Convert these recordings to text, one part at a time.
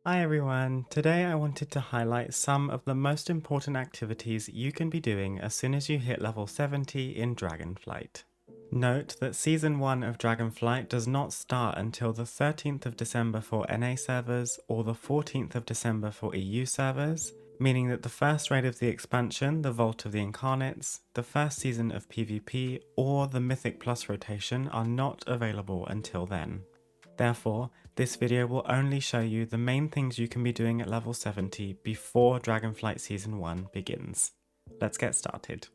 Hi everyone, today I wanted to highlight some of the most important activities you can be doing as soon as you hit level 70 in Dragonflight. Note that Season 1 of Dragonflight does not start until the 13th of December for NA servers or the 14th of December for EU servers, meaning that the first raid of the expansion, the Vault of the Incarnates, the first season of PvP, or the Mythic Plus rotation are not available until then. Therefore, this video will only show you the main things you can be doing at level 70 before Dragonflight Season 1 begins. Let's get started.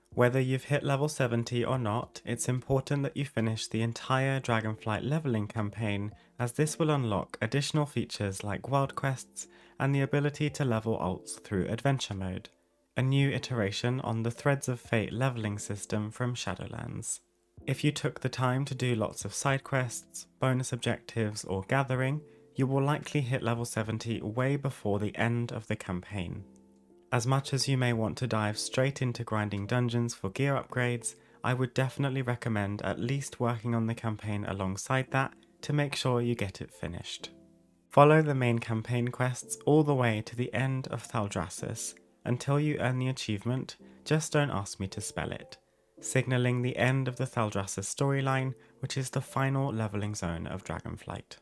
Whether you've hit level 70 or not, it's important that you finish the entire Dragonflight leveling campaign, as this will unlock additional features like world quests and the ability to level alts through adventure mode, a new iteration on the Threads of Fate leveling system from Shadowlands. If you took the time to do lots of side quests, bonus objectives, or gathering, you will likely hit level 70 way before the end of the campaign. As much as you may want to dive straight into grinding dungeons for gear upgrades, I would definitely recommend at least working on the campaign alongside that to make sure you get it finished. Follow the main campaign quests all the way to the end of Thaldraszus until you earn the achievement, just don't ask me to spell it, signalling the end of the Thaldraszus storyline, which is the final leveling zone of Dragonflight.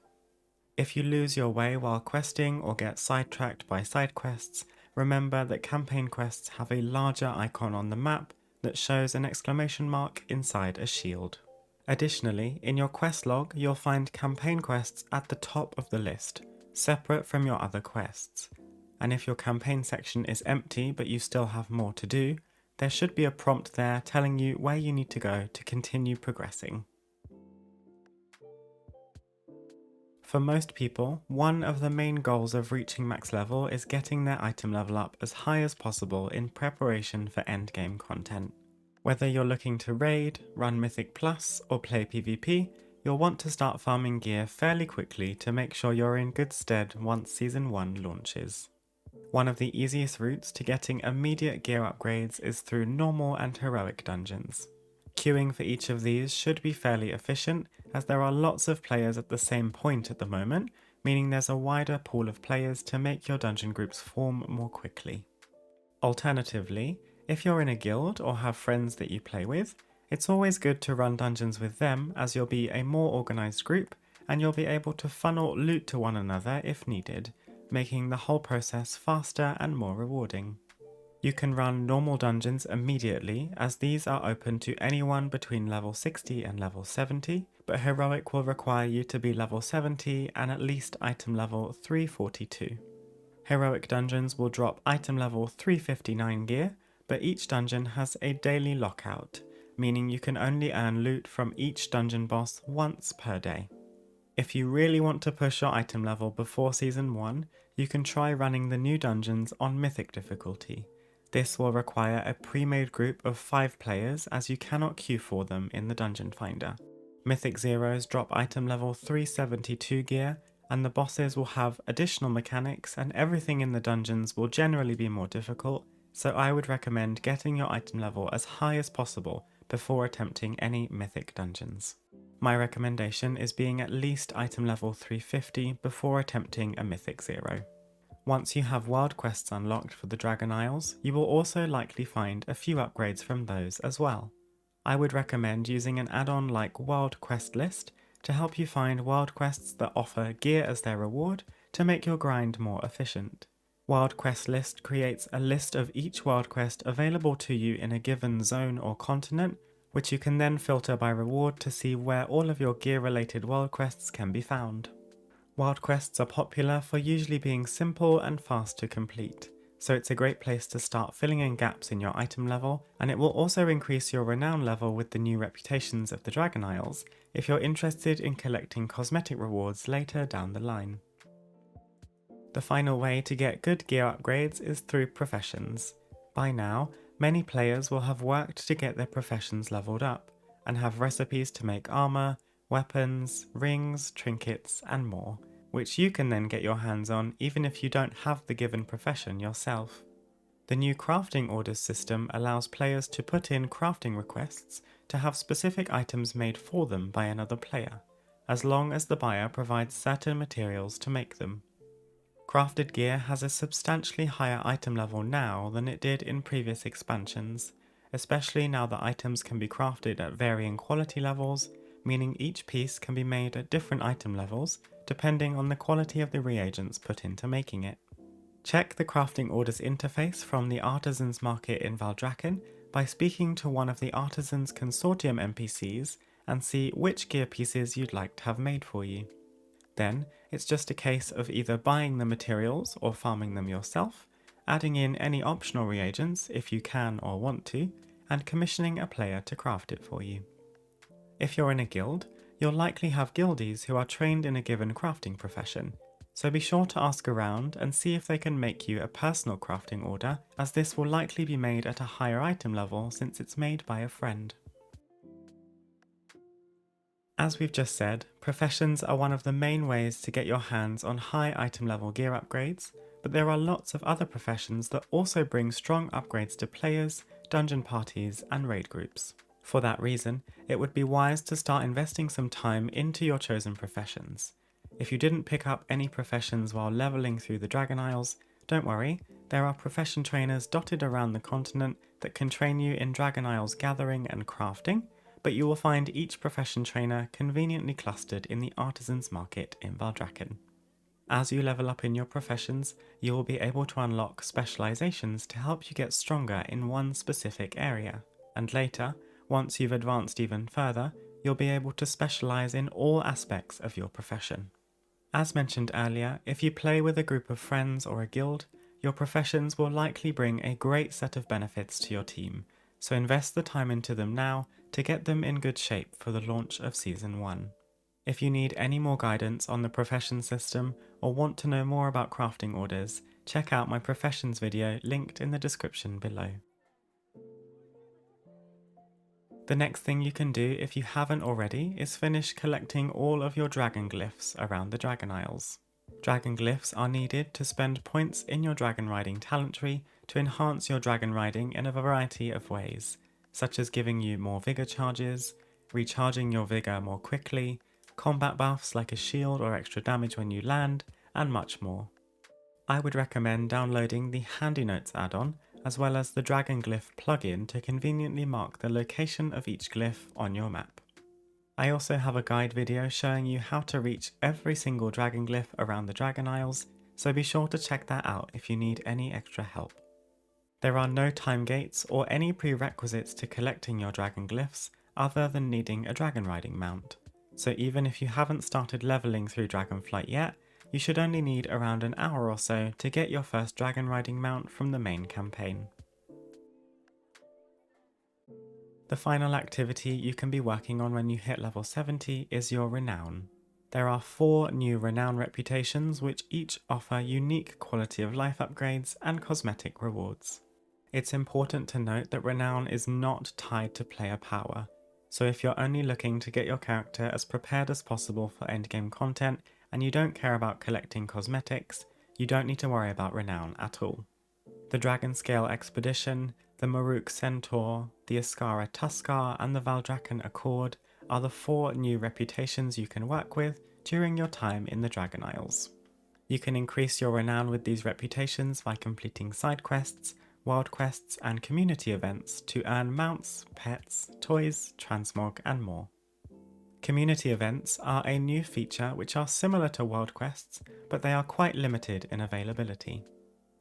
If you lose your way while questing or get sidetracked by side quests, remember that campaign quests have a larger icon on the map that shows an exclamation mark inside a shield. Additionally, in your quest log, you'll find campaign quests at the top of the list, separate from your other quests. And if your campaign section is empty but you still have more to do, there should be a prompt there telling you where you need to go to continue progressing. For most people, one of the main goals of reaching max level is getting their item level up as high as possible in preparation for endgame content. Whether you're looking to raid, run Mythic Plus, or play PvP, you'll want to start farming gear fairly quickly to make sure you're in good stead once Season 1 launches. One of the easiest routes to getting immediate gear upgrades is through normal and heroic dungeons. Queuing for each of these should be fairly efficient, as there are lots of players at the same point at the moment, meaning there's a wider pool of players to make your dungeon groups form more quickly. Alternatively, if you're in a guild or have friends that you play with, it's always good to run dungeons with them, as you'll be a more organised group and you'll be able to funnel loot to one another if needed, making the whole process faster and more rewarding. You can run normal dungeons immediately, as these are open to anyone between level 60 and level 70, but heroic will require you to be level 70 and at least item level 342. Heroic dungeons will drop item level 359 gear, but each dungeon has a daily lockout, meaning you can only earn loot from each dungeon boss once per day. If you really want to push your item level before Season 1, you can try running the new dungeons on Mythic difficulty. This will require a pre-made group of 5 players, as you cannot queue for them in the Dungeon Finder. Mythic Zeros drop item level 372 gear, and the bosses will have additional mechanics, and everything in the dungeons will generally be more difficult, so I would recommend getting your item level as high as possible before attempting any Mythic dungeons. My recommendation is being at least item level 350 before attempting a Mythic Zero. Once you have world quests unlocked for the Dragon Isles, you will also likely find a few upgrades from those as well. I would recommend using an add-on like World Quest List to help you find world quests that offer gear as their reward to make your grind more efficient. World Quest List creates a list of each world quest available to you in a given zone or continent, which you can then filter by reward to see where all of your gear-related world quests can be found. World quests are popular for usually being simple and fast to complete, so it's a great place to start filling in gaps in your item level, and it will also increase your renown level with the new reputations of the Dragon Isles if you're interested in collecting cosmetic rewards later down the line. The final way to get good gear upgrades is through professions. By now, many players will have worked to get their professions leveled up, and have recipes to make armor, weapons, rings, trinkets, and more, which you can then get your hands on even if you don't have the given profession yourself. The new crafting orders system allows players to put in crafting requests to have specific items made for them by another player, as long as the buyer provides certain materials to make them. Crafted gear has a substantially higher item level now than it did in previous expansions, especially now that items can be crafted at varying quality levels, meaning each piece can be made at different item levels depending on the quality of the reagents put into making it. Check the crafting orders interface from the Artisans Market in Valdrakken by speaking to one of the Artisans Consortium NPCs and see which gear pieces you'd like to have made for you. Then, it's just a case of either buying the materials or farming them yourself, adding in any optional reagents if you can or want to, and commissioning a player to craft it for you. If you're in a guild, you'll likely have guildies who are trained in a given crafting profession, so be sure to ask around and see if they can make you a personal crafting order, as this will likely be made at a higher item level since it's made by a friend. As we've just said, professions are one of the main ways to get your hands on high item level gear upgrades, but there are lots of other professions that also bring strong upgrades to players, dungeon parties, and raid groups. For that reason, it would be wise to start investing some time into your chosen professions. If you didn't pick up any professions while leveling through the Dragon Isles, don't worry, there are profession trainers dotted around the continent that can train you in Dragon Isles gathering and crafting, but you will find each profession trainer conveniently clustered in the Artisans Market in Valdrakken. As you level up in your professions, you will be able to unlock specializations to help you get stronger in one specific area, and later, once you've advanced even further, you'll be able to specialize in all aspects of your profession. As mentioned earlier, if you play with a group of friends or a guild, your professions will likely bring a great set of benefits to your team, so invest the time into them now to get them in good shape for the launch of Season 1. If you need any more guidance on the profession system or want to know more about crafting orders, check out my professions video linked in the description below. The next thing you can do if you haven't already is finish collecting all of your dragon glyphs around the Dragon Isles. Dragon glyphs are needed to spend points in your dragon riding talent tree to enhance your dragon riding in a variety of ways, such as giving you more vigor charges, recharging your vigor more quickly, combat buffs like a shield or extra damage when you land, and much more. I would recommend downloading the Handy Notes add-on as well as the Dragon Glyph plugin to conveniently mark the location of each glyph on your map. I also have a guide video showing you how to reach every single dragon glyph around the Dragon Isles, so be sure to check that out if you need any extra help. There are no time gates or any prerequisites to collecting your dragon glyphs other than needing a dragon riding mount, so even if you haven't started leveling through Dragonflight yet, you should only need around an hour or so to get your first dragon riding mount from the main campaign. The final activity you can be working on when you hit level 70 is your Renown. There are 4 new Renown reputations which each offer unique quality of life upgrades and cosmetic rewards. It's important to note that Renown is not tied to player power, so if you're only looking to get your character as prepared as possible for endgame content and you don't care about collecting cosmetics, you don't need to worry about Renown at all. The Dragon Scale Expedition, the Maruk Centaur, the Iskara Tuskar, and the Valdrakken Accord are the 4 new reputations you can work with during your time in the Dragon Isles. You can increase your renown with these reputations by completing side quests, wild quests, and community events to earn mounts, pets, toys, transmog, and more. Community events are a new feature which are similar to world quests, but they are quite limited in availability.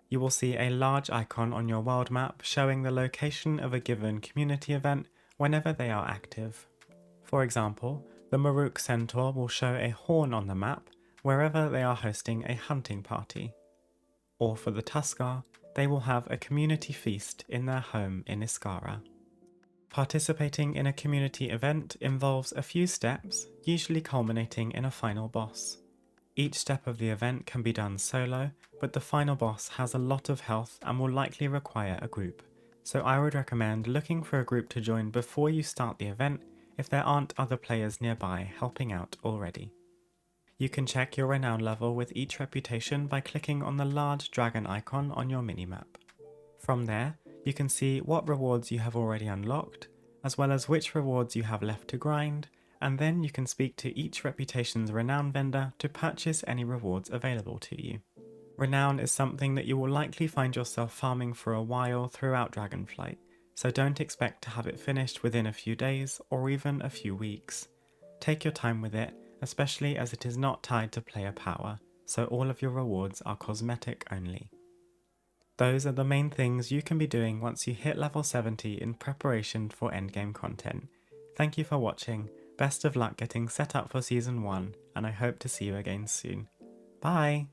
You will see a large icon on your world map showing the location of a given community event whenever they are active. For example, the Maruk Centaur will show a horn on the map wherever they are hosting a hunting party. Or for the Tuskar, they will have a community feast in their home in Iskara. Participating in a community event involves a few steps, usually culminating in a final boss. Each step of the event can be done solo, but the final boss has a lot of health and will likely require a group, so I would recommend looking for a group to join before you start the event if there aren't other players nearby helping out already. You can check your renown level with each reputation by clicking on the large dragon icon on your minimap. From there, you can see what rewards you have already unlocked, as well as which rewards you have left to grind, and then you can speak to each reputation's Renown vendor to purchase any rewards available to you. Renown is something that you will likely find yourself farming for a while throughout Dragonflight, so don't expect to have it finished within a few days or even a few weeks. Take your time with it, especially as it is not tied to player power, so all of your rewards are cosmetic only. Those are the main things you can be doing once you hit level 70 in preparation for endgame content. Thank you for watching, best of luck getting set up for Season 1, and I hope to see you again soon. Bye!